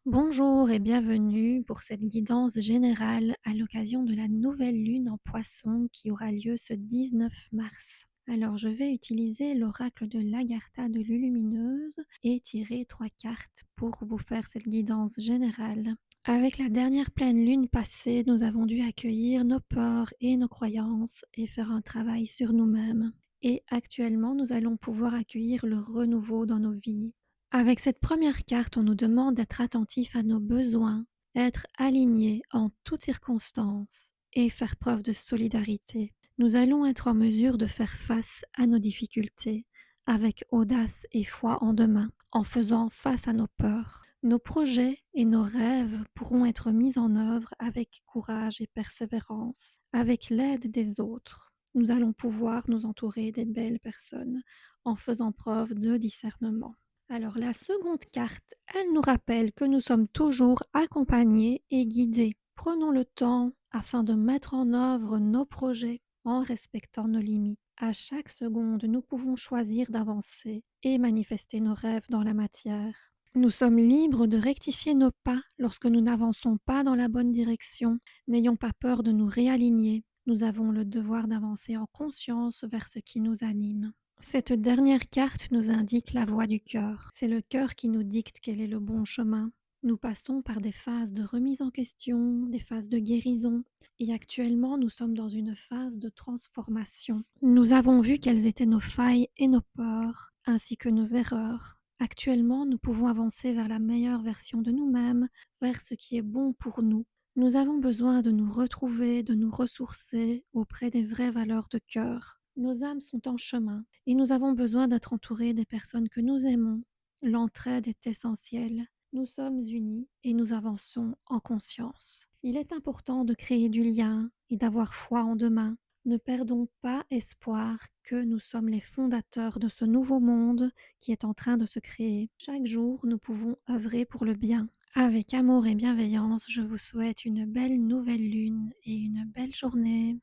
Bonjour et bienvenue pour cette guidance générale à l'occasion de la nouvelle lune en Poisson qui aura lieu ce 19 mars. Alors je vais utiliser l'oracle de l'Agartha de Lulumineuse et tirer 3 cartes pour vous faire cette guidance générale. Avec la dernière pleine lune passée, nous avons dû accueillir nos peurs et nos croyances et faire un travail sur nous-mêmes. Et actuellement, nous allons pouvoir accueillir le renouveau dans nos vies. Avec cette première carte, on nous demande d'être attentif à nos besoins, être alignés en toutes circonstances et faire preuve de solidarité. Nous allons être en mesure de faire face à nos difficultés avec audace et foi en demain, en faisant face à nos peurs. Nos projets et nos rêves pourront être mis en œuvre avec courage et persévérance, avec l'aide des autres. Nous allons pouvoir nous entourer des belles personnes en faisant preuve de discernement. Alors la seconde carte, elle nous rappelle que nous sommes toujours accompagnés et guidés. Prenons le temps afin de mettre en œuvre nos projets en respectant nos limites. À chaque seconde, nous pouvons choisir d'avancer et manifester nos rêves dans la matière. Nous sommes libres de rectifier nos pas lorsque nous n'avançons pas dans la bonne direction. N'ayons pas peur de nous réaligner. Nous avons le devoir d'avancer en conscience vers ce qui nous anime. Cette dernière carte nous indique la voie du cœur. C'est le cœur qui nous dicte quel est le bon chemin. Nous passons par des phases de remise en question, des phases de guérison, et actuellement nous sommes dans une phase de transformation. Nous avons vu quelles étaient nos failles et nos peurs, ainsi que nos erreurs. Actuellement, nous pouvons avancer vers la meilleure version de nous-mêmes, vers ce qui est bon pour nous. Nous avons besoin de nous retrouver, de nous ressourcer auprès des vraies valeurs de cœur. Nos âmes sont en chemin et nous avons besoin d'être entourés des personnes que nous aimons. L'entraide est essentielle. Nous sommes unis et nous avançons en conscience. Il est important de créer du lien et d'avoir foi en demain. Ne perdons pas espoir que nous sommes les fondateurs de ce nouveau monde qui est en train de se créer. Chaque jour, nous pouvons œuvrer pour le bien. Avec amour et bienveillance, je vous souhaite une belle nouvelle lune et une belle journée.